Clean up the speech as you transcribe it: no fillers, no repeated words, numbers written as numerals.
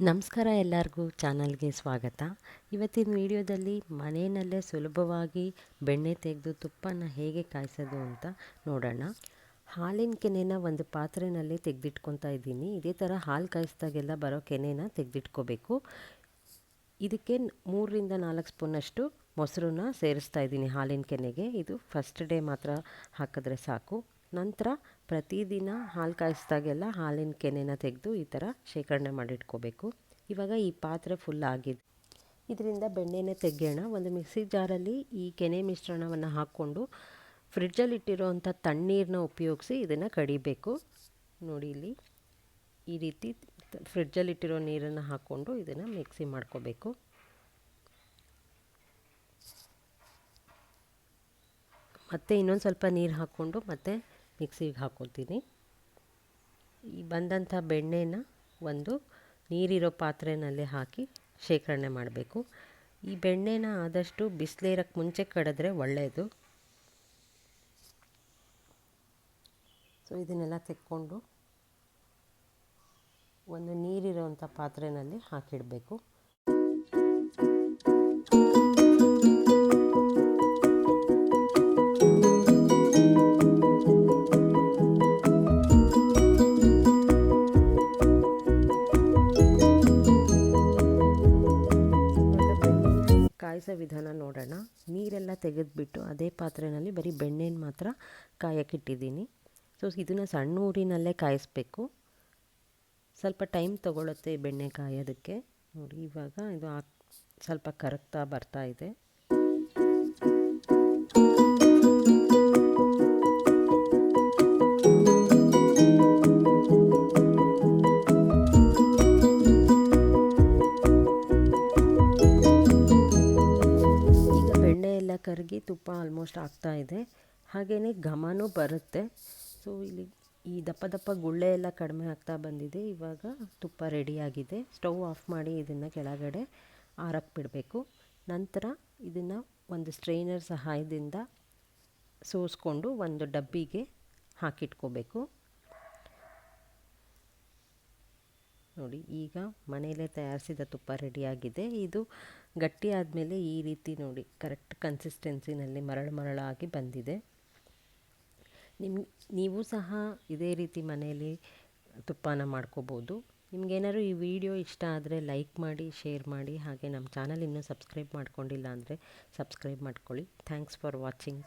ನಮಸ್ಕಾರ ಎಲ್ಲರಿಗೂ ಚಾನಲ್ಗೆ ಸ್ವಾಗತ. ಇವತ್ತಿನ ವಿಡಿಯೋದಲ್ಲಿ ಮನೆಯಲ್ಲೇ ಸುಲಭವಾಗಿ ಬೆಣ್ಣೆ ತೆಗೆದು ತುಪ್ಪನ ಹೇಗೆ ಕಾಯಿಸೋದು ಅಂತ ನೋಡೋಣ. ಹಾಲಿನ ಕೆನೆನ ಒಂದು ಪಾತ್ರೆಯಲ್ಲಿ ತೆಗೆದಿಟ್ಕೊತಾ ಇದ್ದೀನಿ. ಇದೇ ಥರ ಹಾಲು ಕಾಯಿಸಿದಾಗೆಲ್ಲ ಬರೋ ಕೆನೆನ ತೆಗೆದಿಟ್ಕೋಬೇಕು. ಇದಕ್ಕೆ 3-4 ಸ್ಪೂನಷ್ಟು ಮೊಸರನ್ನ ಸೇರಿಸ್ತಾ ಇದ್ದೀನಿ ಹಾಲಿನ ಕೆನೆಗೆ. ಇದು ಫಸ್ಟ್ ಡೇ ಮಾತ್ರ ಹಾಕಿದ್ರೆ ಸಾಕು. ನಂತರ ಪ್ರತಿದಿನ ಹಾಲು ಕಾಯಿಸಿದಾಗೆಲ್ಲ ಹಾಲಿನ ಕೆನೆನ ತೆಗೆದು ಈ ಥರ ಶೇಖರಣೆ ಮಾಡಿಟ್ಕೋಬೇಕು. ಇವಾಗ ಈ ಪಾತ್ರೆ ಫುಲ್ ಆಗಿದೆ. ಇದರಿಂದ ಬೆಣ್ಣೆನ ತೆಗೆಯೋಣ. ಒಂದು ಮಿಕ್ಸಿ ಜಾರಲ್ಲಿ ಈ ಕೆನೆ ಮಿಶ್ರಣವನ್ನು ಹಾಕ್ಕೊಂಡು ಫ್ರಿಡ್ಜಲ್ಲಿ ಇಟ್ಟಿರೋವಂಥ ತಣ್ಣೀರನ್ನ ಉಪಯೋಗಿಸಿ ಇದನ್ನು ಕಡಿಬೇಕು. ನೋಡಿ, ಇಲ್ಲಿ ಈ ರೀತಿ ಫ್ರಿಡ್ಜಲ್ಲಿಟ್ಟಿರೋ ನೀರನ್ನು ಹಾಕ್ಕೊಂಡು ಇದನ್ನು ಮಿಕ್ಸಿ ಮಾಡ್ಕೋಬೇಕು. ಮತ್ತು ಇನ್ನೊಂದು ಸ್ವಲ್ಪ ನೀರು ಹಾಕ್ಕೊಂಡು ಮತ್ತೆ ಮಿಕ್ಸಿಗೆ ಹಾಕ್ಕೊತೀನಿ. ಈ ಬಂದಂಥ ಬೆಣ್ಣೆನ ಒಂದು ನೀರಿರೋ ಪಾತ್ರೆಯಲ್ಲಿ ಹಾಕಿ ಶೇಖರಣೆ ಮಾಡಬೇಕು. ಈ ಬೆಣ್ಣೆನ ಆದಷ್ಟು ಬಿಸಿಲೇರಕ್ಕೆ ಮುಂಚೆ ಕಡಿದ್ರೆ ಒಳ್ಳೆಯದು. ಸೊ ಇದನ್ನೆಲ್ಲ ತೆಕ್ಕೊಂಡು ಒಂದು ನೀರಿರೋವಂಥ ಪಾತ್ರೆಯಲ್ಲಿ ಹಾಕಿಡಬೇಕು. ಕಾಯಿಸೋ ವಿಧಾನ ನೋಡೋಣ. ನೀರೆಲ್ಲ ತೆಗೆದುಬಿಟ್ಟು ಅದೇ ಪಾತ್ರೆಯಲ್ಲಿ ಬರೀ ಬೆಣ್ಣೆನ ಮಾತ್ರ ಕಾಯಕ್ಕಿಟ್ಟಿದ್ದೀನಿ. ಸೊ ಇದನ್ನು ಸಣ್ಣ ಊರಿನಲ್ಲೇ ಕಾಯಿಸ್ಬೇಕು. ಸ್ವಲ್ಪ ಟೈಮ್ ತೊಗೊಳುತ್ತೆ ಬೆಣ್ಣೆ ಕಾಯೋದಕ್ಕೆ. ನೋಡಿ, ಇವಾಗ ಇದು ಸ್ವಲ್ಪ ಕರಗ್ತಾ ಬರ್ತಾ ಇದೆ. ಕರಗಿ ತುಪ್ಪ ಆಲ್ಮೋಸ್ಟ್ ಆಗ್ತಾ ಇದೆ. ಹಾಗೆಯೇ ಘಮನೂ ಬರುತ್ತೆ. ಸೊ ಇಲ್ಲಿ ಈ ದಪ್ಪ ಗುಳ್ಳೆ ಎಲ್ಲ ಕಡಿಮೆ ಆಗ್ತಾ ಬಂದಿದೆ. ಇವಾಗ ತುಪ್ಪ ರೆಡಿಯಾಗಿದೆ. ಸ್ಟವ್ ಆಫ್ ಮಾಡಿ ಇದನ್ನು ಕೆಳಗಡೆ ಆರಕ್ಕೆ ಬಿಡಬೇಕು. ನಂತರ ಇದನ್ನು ಒಂದು ಸ್ಟ್ರೈನರ್ ಸಹಾಯದಿಂದ ಸೋಸ್ಕೊಂಡು ಒಂದು ಡಬ್ಬಿಗೆ ಹಾಕಿಟ್ಕೋಬೇಕು. ನೋಡಿ, ಈಗ ಮನೆಯಲ್ಲೇ ತಯಾರಿಸಿದ ತುಪ್ಪ ರೆಡಿಯಾಗಿದೆ. ಇದು ಗಟ್ಟಿ ಆದಮೇಲೆ ಈ ರೀತಿ ನೋಡಿ ಕರೆಕ್ಟ್ ಕನ್ಸಿಸ್ಟೆನ್ಸಿನಲ್ಲಿ ಮರಳಾಗಿ ಬಂದಿದೆ. ನೀವು ಸಹ ಇದೇ ರೀತಿ ಮನೆಯಲ್ಲಿ ತುಪ್ಪನ ಮಾಡ್ಕೋಬೋದು. ನಿಮಗೇನಾದ್ರು ಈ ವಿಡಿಯೋ ಇಷ್ಟ ಆದರೆ ಲೈಕ್ ಮಾಡಿ, ಶೇರ್ ಮಾಡಿ. ಹಾಗೆ ನಮ್ಮ ಚಾನಲ್ ಇನ್ನೂ ಸಬ್ಸ್ಕ್ರೈಬ್ ಮಾಡ್ಕೊಂಡಿಲ್ಲ ಅಂದರೆ ಸಬ್ಸ್ಕ್ರೈಬ್ ಮಾಡ್ಕೊಳ್ಳಿ. Thanks for watching.